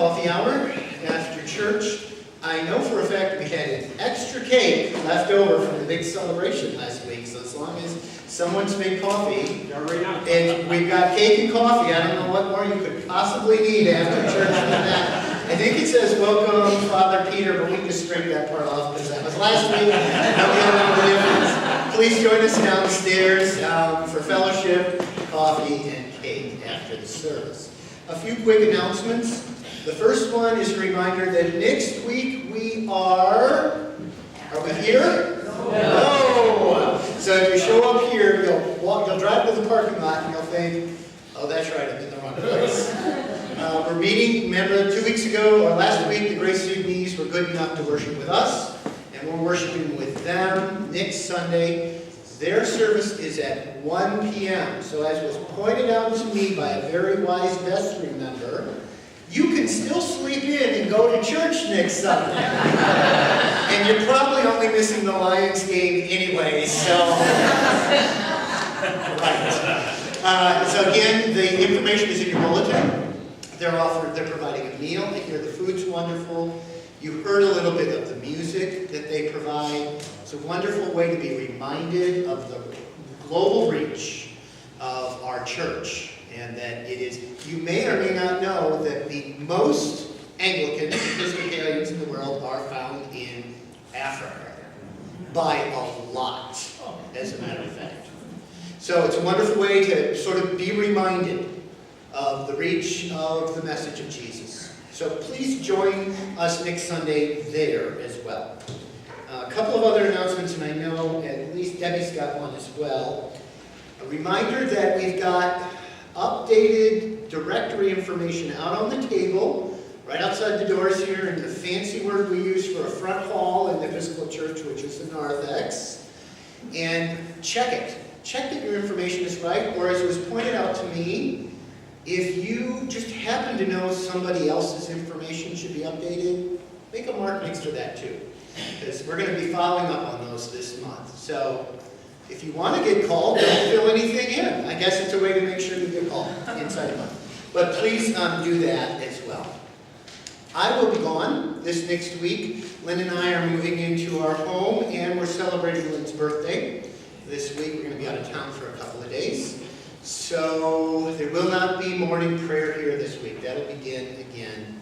coffee hour after church. I know for a fact we had an extra cake left over from the big celebration last week, so as long as someone's made coffee, and we've got cake and coffee, I don't know what more you could possibly need after church than that. I think it says, welcome, Father Peter, but we can just scrape that part off, because that was last week. Please join us downstairs for fellowship, coffee, and cake after the service. A few quick announcements. The first one is a reminder that next week we are we here? No. So if you show up here, you'll drive to the parking lot and you'll think, oh, that's right, I'm in the wrong place. We're meeting, remember 2 weeks ago, or last week, the Grace Sudanese were good enough to worship with us, and we're worshiping with them next Sunday. Their service is at 1 p.m. So as was pointed out to me by a very wise vestry member, you can still sleep in and go to church next Sunday. And you're probably only missing the Lions game anyway, so... Right. So again, the information is in your bulletin. They're providing a meal. I hear the food's wonderful. You heard a little bit of the music that they provide. It's a wonderful way to be reminded of the global reach of our church, and that it is, you may or may not know that the most Anglican Episcopalians in the world are found in Africa, by a lot, as a matter of fact. So it's a wonderful way to sort of be reminded of the reach of the message of Jesus. So please join us next Sunday there as well. A couple of other announcements, and I know at least Debbie's got one as well. A reminder that we've got updated directory information out on the table, right outside the doors here, in the fancy word we use for a front hall in the Episcopal Church, which is the narthex. And check it. Check that your information is right, or as was pointed out to me, if you just happen to know somebody else's information should be updated, make a mark next to that too. Because we're going to be following up on those this month. So if you want to get called, don't fill anything in. I guess it's a way to make sure you get called inside a month. But please do that as well. I will be gone this next week. Lynn and I are moving into our home, and we're celebrating Lynn's birthday. This week we're going to be out of town for a couple of days. So there will not be morning prayer here this week. That'll begin again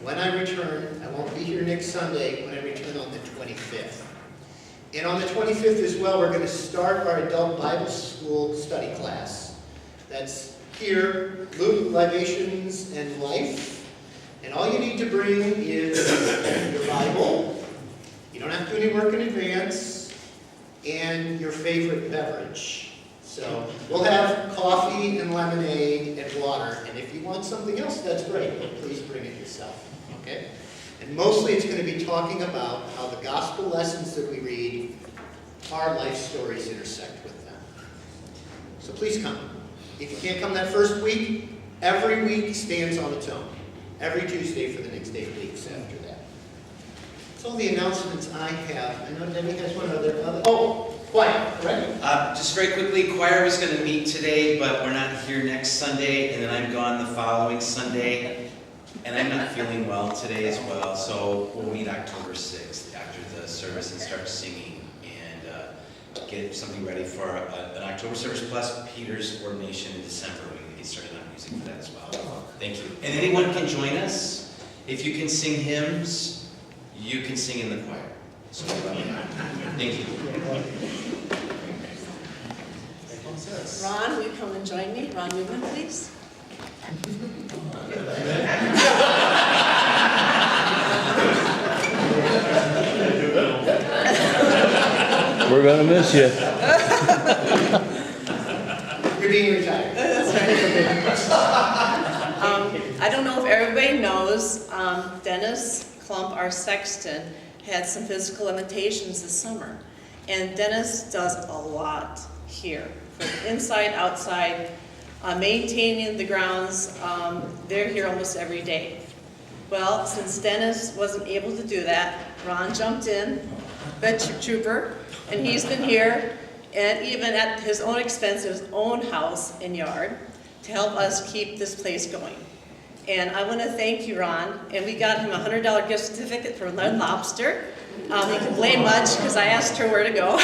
when I return. I won't be here next Sunday when I return on the 25th. And on the 25th as well, we're going to start our adult Bible school study class. That's here, Luke, Libations, and Life. And all you need to bring is your Bible. You don't have to do any work in advance. And your favorite beverage. So we'll have coffee and lemonade and water. And if you want something else, that's great. But please bring it yourself. Okay? And mostly it's going to be talking about how the gospel lessons that we read, our life stories intersect with them. So please come. If you can't come that first week, every week stands on its own. Every Tuesday for the next 8 weeks after that. That's all the announcements I have. I know Debbie has one other. Oh, choir, correct? Just very quickly, choir was going to meet today, but we're not here next Sunday, and then I'm gone the following Sunday. And I'm not feeling well today as well, so we'll meet October 6th after the service and start singing and get something ready for an October service, plus Peter's ordination in December. We can get started on music for that as well. Thank you. And anyone can join us. If you can sing hymns, you can sing in the choir. So, thank you. Ron, will you come and join me? Ron Newman, please. We're going to miss you. You're being retired. That's right. I don't know if everybody knows, Dennis Klump, our sexton, had some physical limitations this summer. And Dennis does a lot here, from inside, outside, maintaining the grounds. They're here almost every day. Well, since Dennis wasn't able to do that, Ron jumped in, veg trooper, and he's been here, and even at his own expense, his own house and yard, to help us keep this place going. And I want to thank you, Ron, and we got him a $100 gift certificate for Red Lobster. You can blame Mudge, because I asked her where to go.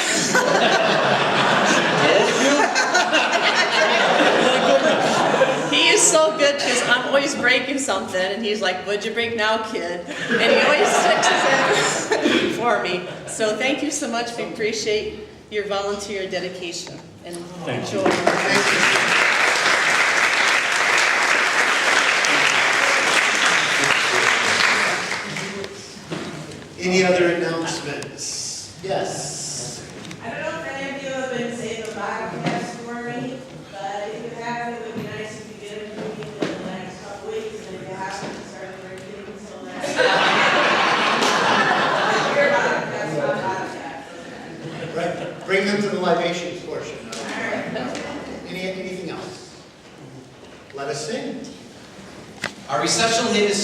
He is so good, because I'm always breaking something, and he's like, "What'd you break now, kid?" And he always fixes it for me. So thank you so much. We appreciate your volunteer dedication, and enjoy. Any other announcements? Yes. I don't know if any of you have been saying the podcast for me, but if you have, it would be nice if you get a meeting in the next couple weeks, and if you haven't, start drinking, so that's. Hear about it, that's my podcast. Right, bring them to the libations portion. Anything else? Let us sing. Our reception hymn is